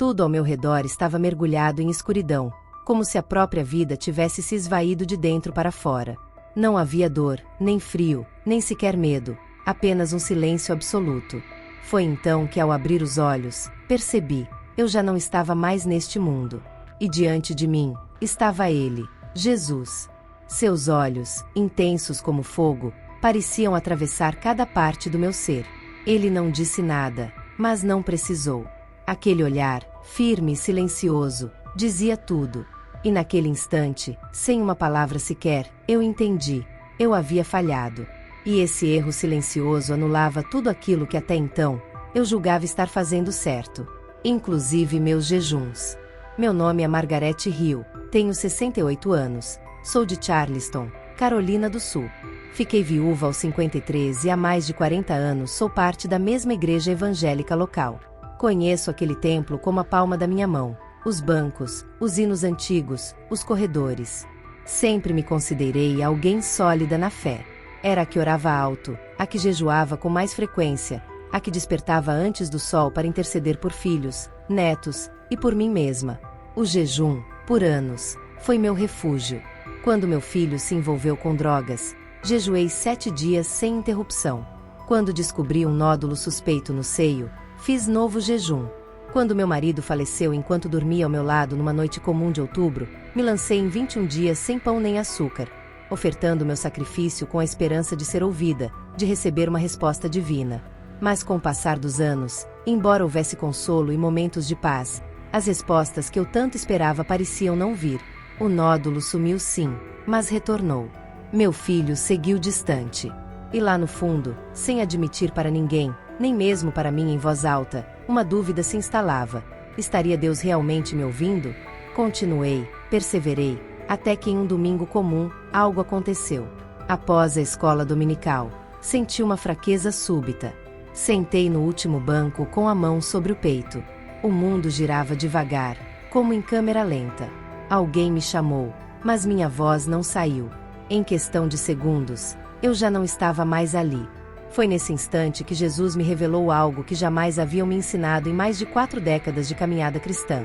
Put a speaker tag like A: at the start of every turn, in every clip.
A: Tudo ao meu redor estava mergulhado em escuridão, como se a própria vida tivesse se esvaído de dentro para fora. Não havia dor, nem frio, nem sequer medo, apenas um silêncio absoluto. Foi então que, ao abrir os olhos, percebi, eu já não estava mais neste mundo. E diante de mim, estava ele, Jesus. Seus olhos, intensos como fogo, pareciam atravessar cada parte do meu ser. Ele não disse nada, mas não precisou. Aquele olhar, firme e silencioso, dizia tudo. E naquele instante, sem uma palavra sequer, eu entendi. Eu havia falhado. E esse erro silencioso anulava tudo aquilo que até então, eu julgava estar fazendo certo. Inclusive meus jejuns. Meu nome é Margaret Hill, tenho 68 anos, sou de Charleston, Carolina do Sul. Fiquei viúva aos 53 e há mais de 40 anos sou parte da mesma igreja evangélica local. Conheço aquele templo como a palma da minha mão, os bancos, os hinos antigos, os corredores. Sempre me considerei alguém sólida na fé. Era a que orava alto, a que jejuava com mais frequência, a que despertava antes do sol para interceder por filhos, netos e por mim mesma. O jejum, por anos, foi meu refúgio. Quando meu filho se envolveu com drogas, jejuei 7 dias sem interrupção. Quando descobri um nódulo suspeito no seio, fiz novo jejum. Quando meu marido faleceu enquanto dormia ao meu lado numa noite comum de outubro, me lancei em 21 dias sem pão nem açúcar, ofertando meu sacrifício com a esperança de ser ouvida, de receber uma resposta divina. Mas com o passar dos anos, embora houvesse consolo e momentos de paz, as respostas que eu tanto esperava pareciam não vir. O nódulo sumiu sim, mas retornou. Meu filho seguiu distante. E lá no fundo, sem admitir para ninguém, nem mesmo para mim em voz alta, uma dúvida se instalava. Estaria Deus realmente me ouvindo? Continuei, perseverei, até que em um domingo comum, algo aconteceu. Após a escola dominical, senti uma fraqueza súbita. Sentei no último banco com a mão sobre o peito. O mundo girava devagar, como em câmera lenta. Alguém me chamou, mas minha voz não saiu. Em questão de segundos, eu já não estava mais ali. Foi nesse instante que Jesus me revelou algo que jamais haviam me ensinado em mais de 4 décadas de caminhada cristã.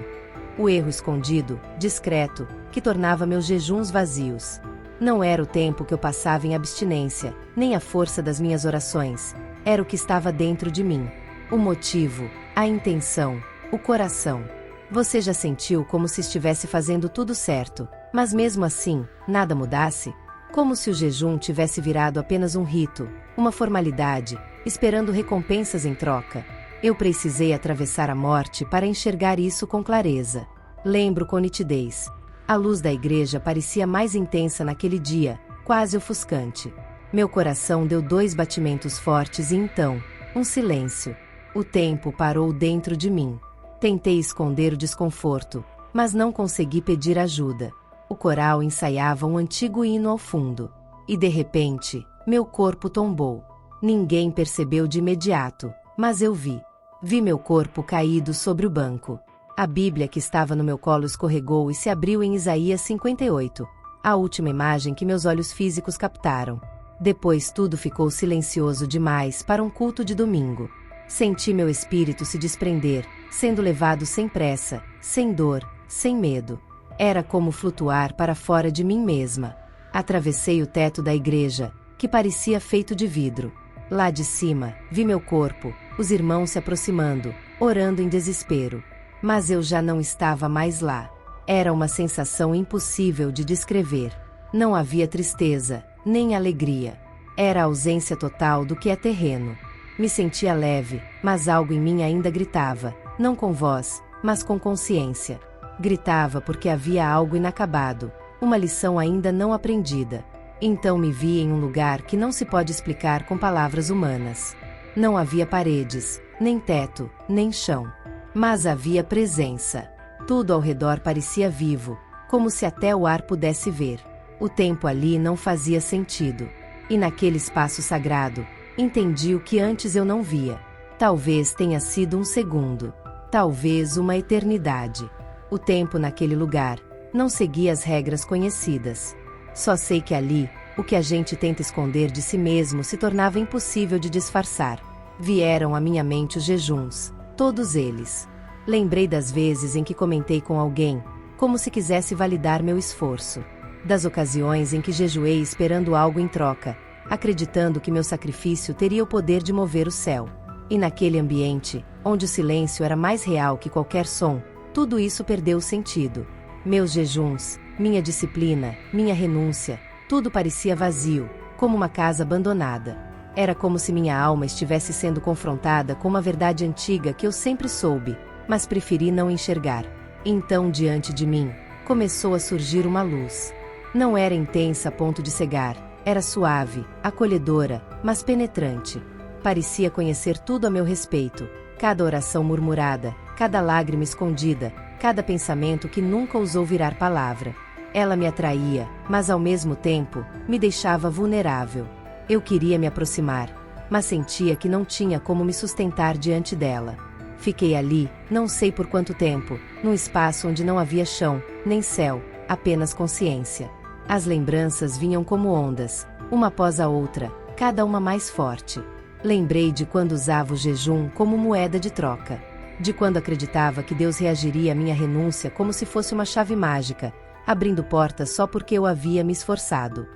A: O erro escondido, discreto, que tornava meus jejuns vazios. Não era o tempo que eu passava em abstinência, nem a força das minhas orações. Era o que estava dentro de mim. O motivo, a intenção, o coração. Você já sentiu como se estivesse fazendo tudo certo, mas mesmo assim, nada mudasse? Como se o jejum tivesse virado apenas um rito, uma formalidade, esperando recompensas em troca. Eu precisei atravessar a morte para enxergar isso com clareza. Lembro com nitidez. A luz da igreja parecia mais intensa naquele dia, quase ofuscante. Meu coração deu 2 batimentos fortes e então, um silêncio. O tempo parou dentro de mim. Tentei esconder o desconforto, mas não consegui pedir ajuda. O coral ensaiava um antigo hino ao fundo. E de repente, meu corpo tombou. Ninguém percebeu de imediato, mas eu vi. Vi meu corpo caído sobre o banco. A Bíblia que estava no meu colo escorregou e se abriu em Isaías 58, a última imagem que meus olhos físicos captaram. Depois tudo ficou silencioso demais para um culto de domingo. Senti meu espírito se desprender, sendo levado sem pressa, sem dor, sem medo. Era como flutuar para fora de mim mesma. Atravessei o teto da igreja, que parecia feito de vidro. Lá de cima, vi meu corpo, os irmãos se aproximando, orando em desespero. Mas eu já não estava mais lá. Era uma sensação impossível de descrever. Não havia tristeza, nem alegria. Era a ausência total do que é terreno. Me sentia leve, mas algo em mim ainda gritava, não com voz, mas com consciência. Gritava porque havia algo inacabado, uma lição ainda não aprendida. Então me vi em um lugar que não se pode explicar com palavras humanas. Não havia paredes, nem teto, nem chão. Mas havia presença. Tudo ao redor parecia vivo, como se até o ar pudesse ver. O tempo ali não fazia sentido. E naquele espaço sagrado, entendi o que antes eu não via. Talvez tenha sido um segundo. Talvez uma eternidade. O tempo naquele lugar não seguia as regras conhecidas. Só sei que ali, o que a gente tenta esconder de si mesmo se tornava impossível de disfarçar. Vieram à minha mente os jejuns, todos eles. Lembrei das vezes em que comentei com alguém, como se quisesse validar meu esforço. Das ocasiões em que jejuei esperando algo em troca, acreditando que meu sacrifício teria o poder de mover o céu. E naquele ambiente, onde o silêncio era mais real que qualquer som, tudo isso perdeu o sentido. Meus jejuns, minha disciplina, minha renúncia, tudo parecia vazio, como uma casa abandonada. Era como se minha alma estivesse sendo confrontada com uma verdade antiga que eu sempre soube, mas preferi não enxergar. Então, diante de mim, começou a surgir uma luz. Não era intensa a ponto de cegar, era suave, acolhedora, mas penetrante. Parecia conhecer tudo a meu respeito, cada oração murmurada, cada lágrima escondida, cada pensamento que nunca ousou virar palavra. Ela me atraía, mas ao mesmo tempo, me deixava vulnerável. Eu queria me aproximar, mas sentia que não tinha como me sustentar diante dela. Fiquei ali, não sei por quanto tempo, num espaço onde não havia chão, nem céu, apenas consciência. As lembranças vinham como ondas, uma após a outra, cada uma mais forte. Lembrei de quando usava o jejum como moeda de troca. De quando acreditava que Deus reagiria à minha renúncia como se fosse uma chave mágica, abrindo portas só porque eu havia me esforçado.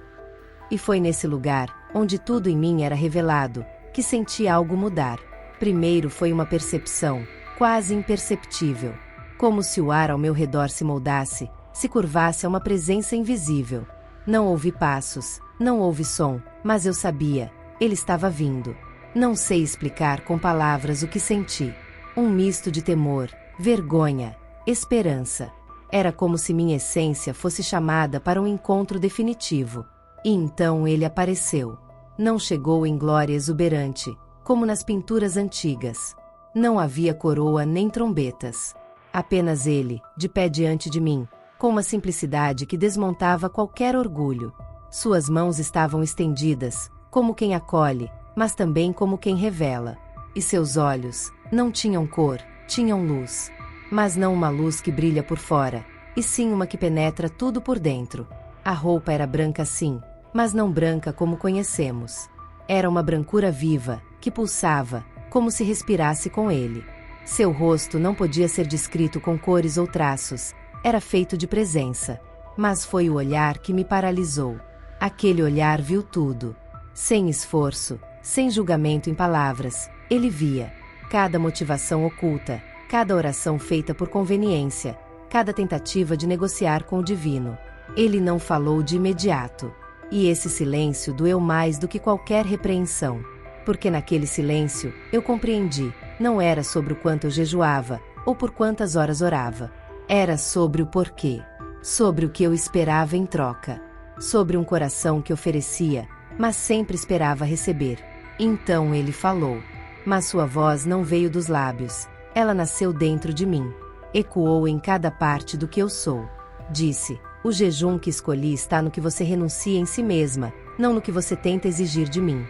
A: E foi nesse lugar, onde tudo em mim era revelado, que senti algo mudar. Primeiro foi uma percepção, quase imperceptível. Como se o ar ao meu redor se moldasse, se curvasse a uma presença invisível. Não ouvi passos, não houve som, mas eu sabia, ele estava vindo. Não sei explicar com palavras o que senti. Um misto de temor, vergonha, esperança. Era como se minha essência fosse chamada para um encontro definitivo. E então ele apareceu. Não chegou em glória exuberante, como nas pinturas antigas. Não havia coroa nem trombetas. Apenas ele, de pé diante de mim, com uma simplicidade que desmontava qualquer orgulho. Suas mãos estavam estendidas, como quem acolhe, mas também como quem revela. E seus olhos não tinham cor, tinham luz. Mas não uma luz que brilha por fora, e sim uma que penetra tudo por dentro. A roupa era branca sim, mas não branca como conhecemos. Era uma brancura viva, que pulsava, como se respirasse com ele. Seu rosto não podia ser descrito com cores ou traços, era feito de presença. Mas foi o olhar que me paralisou. Aquele olhar viu tudo. Sem esforço, sem julgamento em palavras, ele via. Cada motivação oculta, cada oração feita por conveniência, cada tentativa de negociar com o divino. Ele não falou de imediato. E esse silêncio doeu mais do que qualquer repreensão. Porque naquele silêncio, eu compreendi, não era sobre o quanto eu jejuava, ou por quantas horas orava. Era sobre o porquê. Sobre o que eu esperava em troca. Sobre um coração que oferecia, mas sempre esperava receber. Então ele falou. Mas sua voz não veio dos lábios. Ela nasceu dentro de mim. Ecoou em cada parte do que eu sou. Disse, o jejum que escolhi está no que você renuncia em si mesma, não no que você tenta exigir de mim.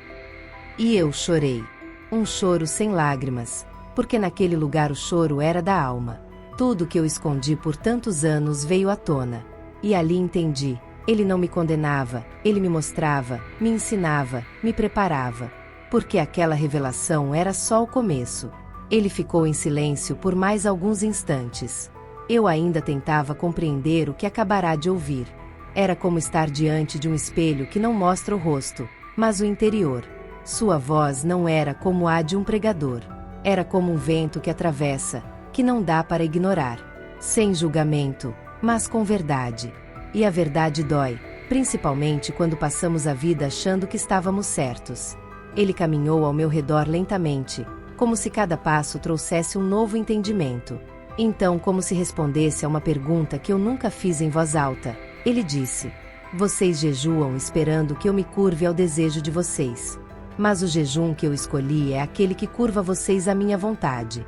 A: E eu chorei. Um choro sem lágrimas, porque naquele lugar o choro era da alma. Tudo que eu escondi por tantos anos veio à tona. E ali entendi, ele não me condenava, ele me mostrava, me ensinava, me preparava. Porque aquela revelação era só o começo. Ele ficou em silêncio por mais alguns instantes. Eu ainda tentava compreender o que acabará de ouvir. Era como estar diante de um espelho que não mostra o rosto, mas o interior. Sua voz não era como a de um pregador. Era como um vento que atravessa, que não dá para ignorar. Sem julgamento, mas com verdade. E a verdade dói, principalmente quando passamos a vida achando que estávamos certos. Ele caminhou ao meu redor lentamente, como se cada passo trouxesse um novo entendimento. Então, como se respondesse a uma pergunta que eu nunca fiz em voz alta, ele disse: vocês jejuam esperando que eu me curve ao desejo de vocês. Mas o jejum que eu escolhi é aquele que curva vocês à minha vontade.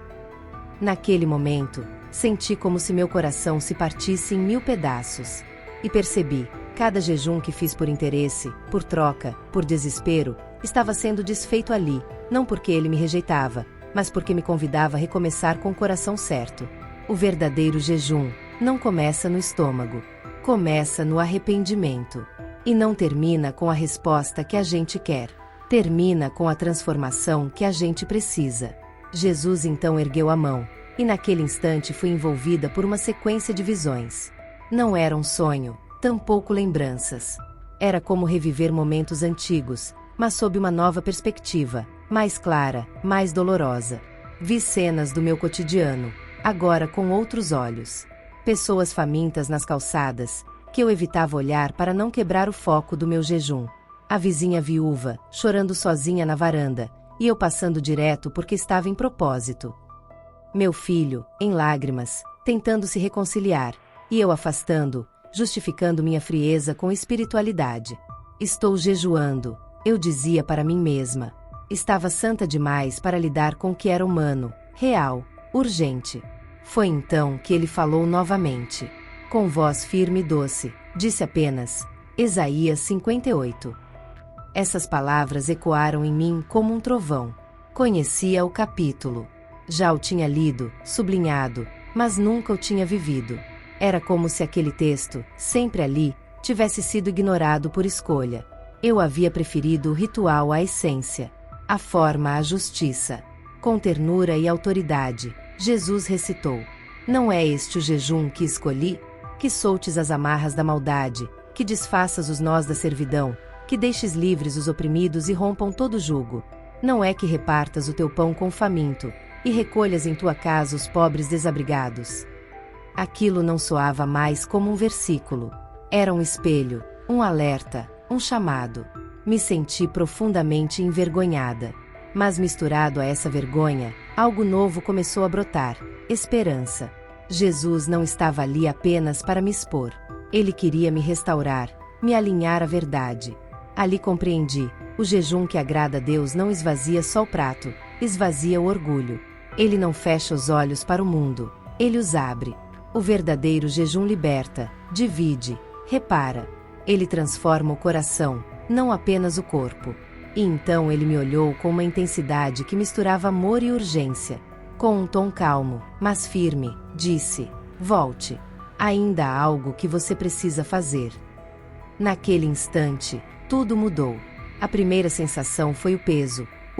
A: Naquele momento, senti como se meu coração se partisse em 1000 pedaços. E percebi, cada jejum que fiz por interesse, por troca, por desespero, estava sendo desfeito ali, não porque ele me rejeitava, mas porque me convidava a recomeçar com o coração certo. O verdadeiro jejum não começa no estômago, começa no arrependimento. E não termina com a resposta que a gente quer. Termina com a transformação que a gente precisa. Jesus então ergueu a mão, e naquele instante fui envolvida por uma sequência de visões. Não era um sonho, tampouco lembranças. Era como reviver momentos antigos, mas sob uma nova perspectiva, mais clara, mais dolorosa. Vi cenas do meu cotidiano, agora com outros olhos. Pessoas famintas nas calçadas, que eu evitava olhar para não quebrar o foco do meu jejum. A vizinha viúva, chorando sozinha na varanda, e eu passando direto porque estava em propósito. Meu filho, em lágrimas, tentando se reconciliar, e eu afastando, justificando minha frieza com espiritualidade. Estou jejuando, eu dizia para mim mesma. Estava santa demais para lidar com o que era humano, real, urgente. Foi então que ele falou novamente. Com voz firme e doce, disse apenas, Isaías 58. Essas palavras ecoaram em mim como um trovão. Conhecia o capítulo. Já o tinha lido, sublinhado, mas nunca o tinha vivido. Era como se aquele texto, sempre ali, tivesse sido ignorado por escolha. Eu havia preferido o ritual à essência, a forma à justiça. Com ternura e autoridade, Jesus recitou: Não é este o jejum que escolhi? Que soltes as amarras da maldade, que desfaças os nós da servidão, que deixes livres os oprimidos e rompam todo jugo. Não é que repartas o teu pão com o faminto, e recolhas em tua casa os pobres desabrigados. Aquilo não soava mais como um versículo. Era um espelho, um alerta, um chamado. Me senti profundamente envergonhada. Mas misturado a essa vergonha, algo novo começou a brotar: esperança. Jesus não estava ali apenas para me expor. Ele queria me restaurar, me alinhar à verdade. Ali compreendi: o jejum que agrada a Deus não esvazia só o prato, esvazia o orgulho. Ele não fecha os olhos para o mundo, ele os abre. O verdadeiro jejum liberta, divide, repara. Ele transforma o coração, não apenas o corpo. E então ele me olhou com uma intensidade que misturava amor e urgência. Com um tom calmo, mas firme, disse: Volte. Ainda há algo que você precisa fazer. Naquele instante, tudo mudou. A primeira sensação foi o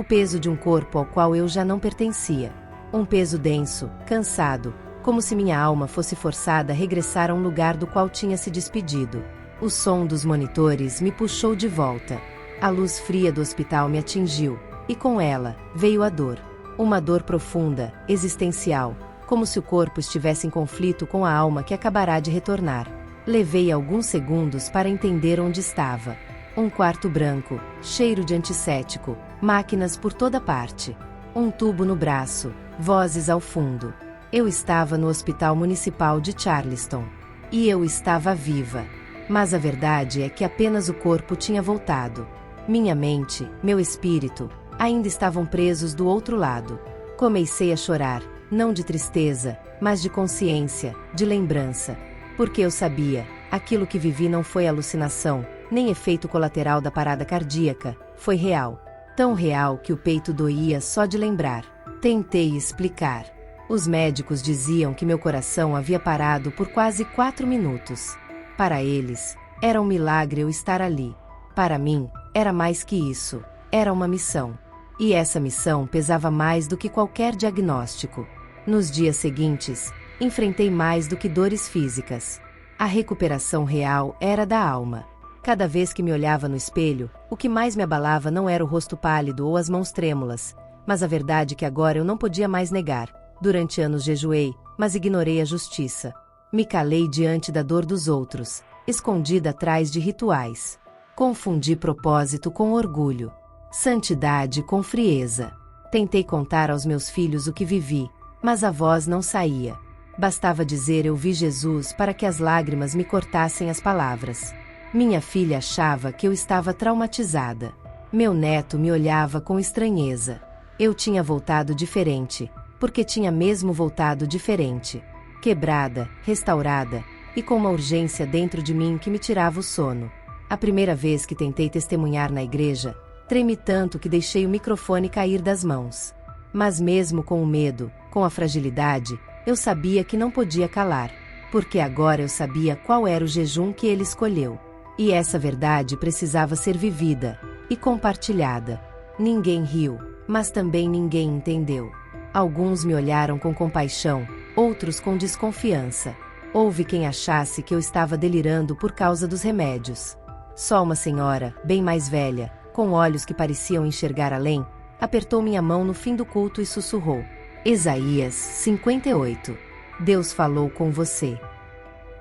A: peso de um corpo ao qual eu já não pertencia. Um peso denso, cansado, como se minha alma fosse forçada a regressar a um lugar do qual tinha se despedido. O som dos monitores me puxou de volta. A luz fria do hospital me atingiu, e com ela, veio a dor. Uma dor profunda, existencial, como se o corpo estivesse em conflito com a alma que acabará de retornar. Levei alguns segundos para entender onde estava. Um quarto branco, cheiro de antisséptico, máquinas por toda parte. Um tubo no braço, vozes ao fundo. Eu estava no Hospital Municipal de Charleston. E eu estava viva. Mas a verdade é que apenas o corpo tinha voltado. Minha mente, meu espírito, ainda estavam presos do outro lado. Comecei a chorar, não de tristeza, mas de consciência, de lembrança. Porque eu sabia, aquilo que vivi não foi alucinação, nem efeito colateral da parada cardíaca, foi real. Tão real que o peito doía só de lembrar. Tentei explicar. Os médicos diziam que meu coração havia parado por quase 4 minutos. Para eles, era um milagre eu estar ali. Para mim, era mais que isso. Era uma missão. E essa missão pesava mais do que qualquer diagnóstico. Nos dias seguintes, enfrentei mais do que dores físicas. A recuperação real era da alma. Cada vez que me olhava no espelho, o que mais me abalava não era o rosto pálido ou as mãos trêmulas, mas a verdade que agora eu não podia mais negar. Durante anos jejuei, mas ignorei a justiça. Me calei diante da dor dos outros, escondida atrás de rituais. Confundi propósito com orgulho, santidade com frieza. Tentei contar aos meus filhos o que vivi, mas a voz não saía. Bastava dizer eu vi Jesus para que as lágrimas me cortassem as palavras. Minha filha achava que eu estava traumatizada. Meu neto me olhava com estranheza. Eu tinha voltado diferente, porque tinha mesmo voltado diferente. Quebrada, restaurada, e com uma urgência dentro de mim que me tirava o sono. A primeira vez que tentei testemunhar na igreja, tremi tanto que deixei o microfone cair das mãos. Mas mesmo com o medo, com a fragilidade, eu sabia que não podia calar, porque agora eu sabia qual era o jejum que ele escolheu. E essa verdade precisava ser vivida e compartilhada. Ninguém riu, mas também ninguém entendeu. Alguns me olharam com compaixão, outros com desconfiança. Houve quem achasse que eu estava delirando por causa dos remédios. Só uma senhora, bem mais velha, com olhos que pareciam enxergar além, apertou minha mão no fim do culto e sussurrou: Isaías 58. Deus falou com você.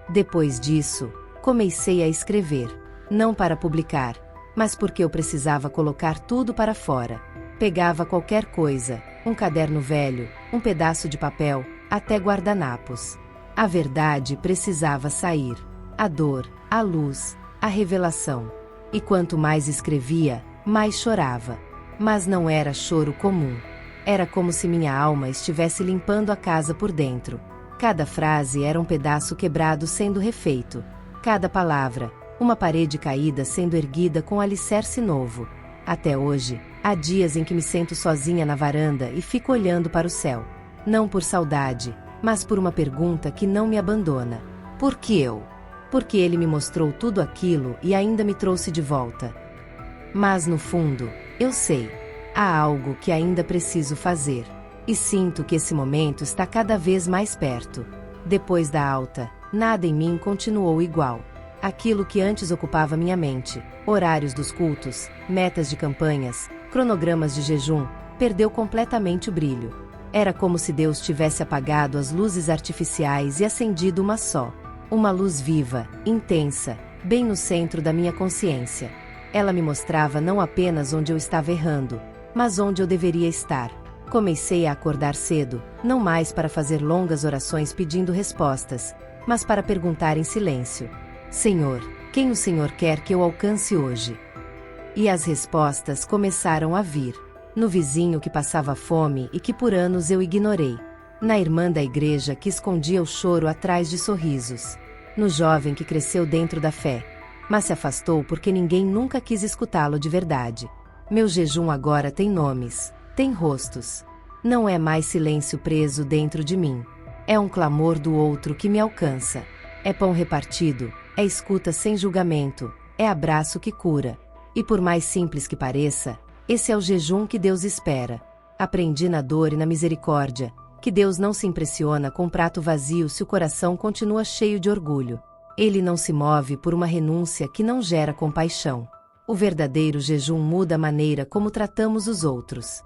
A: Depois disso, comecei a escrever. Não para publicar, mas porque eu precisava colocar tudo para fora. Pegava qualquer coisa, um caderno velho, um pedaço de papel, até guardanapos. A verdade precisava sair. A dor, a luz, a revelação. E quanto mais escrevia, mais chorava. Mas não era choro comum. Era como se minha alma estivesse limpando a casa por dentro. Cada frase era um pedaço quebrado sendo refeito. Cada palavra, uma parede caída sendo erguida com alicerce novo. Até hoje, há dias em que me sento sozinha na varanda e fico olhando para o céu. Não por saudade, mas por uma pergunta que não me abandona. Por que eu? Porque ele me mostrou tudo aquilo e ainda me trouxe de volta. Mas no fundo, eu sei. Há algo que ainda preciso fazer. E sinto que esse momento está cada vez mais perto. Depois da alta, nada em mim continuou igual. Aquilo que antes ocupava minha mente, horários dos cultos, metas de campanhas, cronogramas de jejum, perdeu completamente o brilho. Era como se Deus tivesse apagado as luzes artificiais e acendido uma só. Uma luz viva, intensa, bem no centro da minha consciência. Ela me mostrava não apenas onde eu estava errando, mas onde eu deveria estar. Comecei a acordar cedo, não mais para fazer longas orações pedindo respostas, mas para perguntar em silêncio: Senhor, quem o Senhor quer que eu alcance hoje? E as respostas começaram a vir. No vizinho que passava fome e que por anos eu ignorei. Na irmã da igreja que escondia o choro atrás de sorrisos. No jovem que cresceu dentro da fé, mas se afastou porque ninguém nunca quis escutá-lo de verdade. Meu jejum agora tem nomes, tem rostos. Não é mais silêncio preso dentro de mim. É um clamor do outro que me alcança. É pão repartido, é escuta sem julgamento, é abraço que cura. E por mais simples que pareça, esse é o jejum que Deus espera. Aprendi na dor e na misericórdia, que Deus não se impressiona com um prato vazio se o coração continua cheio de orgulho. Ele não se move por uma renúncia que não gera compaixão. O verdadeiro jejum muda a maneira como tratamos os outros.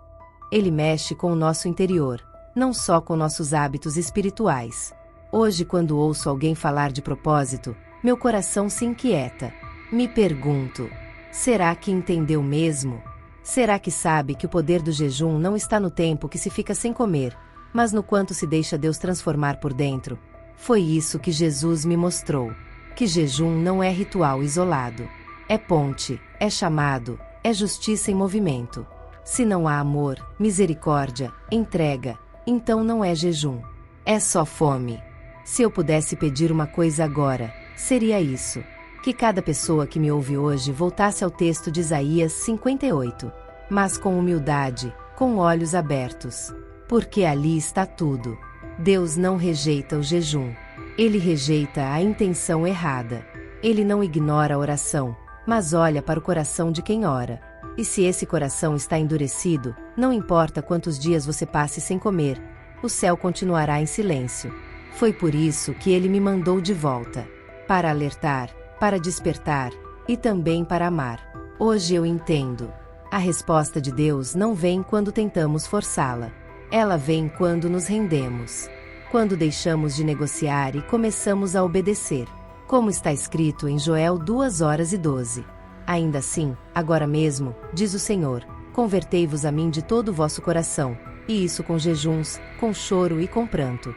A: Ele mexe com o nosso interior, não só com nossos hábitos espirituais. Hoje, quando ouço alguém falar de propósito, meu coração se inquieta. Me pergunto: será que entendeu mesmo? Será que sabe que o poder do jejum não está no tempo que se fica sem comer, mas no quanto se deixa Deus transformar por dentro? Foi isso que Jesus me mostrou. Que jejum não é ritual isolado. É ponte, é chamado, é justiça em movimento. Se não há amor, misericórdia, entrega, então não é jejum. É só fome. Se eu pudesse pedir uma coisa agora, seria isso: que cada pessoa que me ouve hoje voltasse ao texto de Isaías 58, mas com humildade, com olhos abertos. Porque ali está tudo. Deus não rejeita o jejum. Ele rejeita a intenção errada. Ele não ignora a oração, mas olha para o coração de quem ora. E se esse coração está endurecido, não importa quantos dias você passe sem comer, o céu continuará em silêncio. Foi por isso que ele me mandou de volta. Para alertar, para despertar, e também para amar. Hoje eu entendo. A resposta de Deus não vem quando tentamos forçá-la. Ela vem quando nos rendemos. Quando deixamos de negociar e começamos a obedecer. Como está escrito em Joel 2:12. Ainda assim, agora mesmo, diz o Senhor, convertei-vos a mim de todo o vosso coração, e isso com jejuns, com choro e com pranto.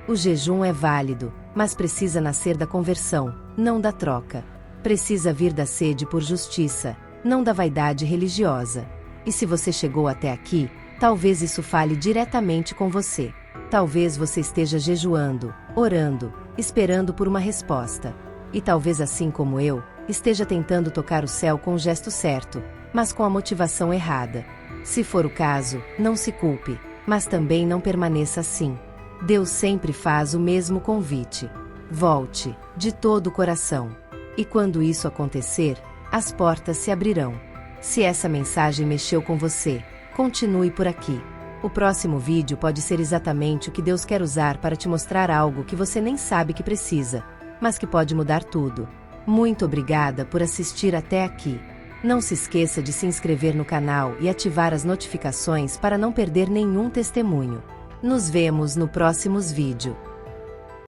A: O jejum é válido, mas precisa nascer da conversão, não da troca. Precisa vir da sede por justiça, não da vaidade religiosa. E se você chegou até aqui, talvez isso fale diretamente com você. Talvez você esteja jejuando, orando, esperando por uma resposta. E talvez, assim como eu, esteja tentando tocar o céu com o gesto certo, mas com a motivação errada. Se for o caso, não se culpe, mas também não permaneça assim. Deus sempre faz o mesmo convite. Volte, de todo o coração. E quando isso acontecer, as portas se abrirão. Se essa mensagem mexeu com você, continue por aqui. O próximo vídeo pode ser exatamente o que Deus quer usar para te mostrar algo que você nem sabe que precisa, mas que pode mudar tudo. Muito obrigada por assistir até aqui. Não se esqueça de se inscrever no canal e ativar as notificações para não perder nenhum testemunho. Nos vemos no próximo vídeo.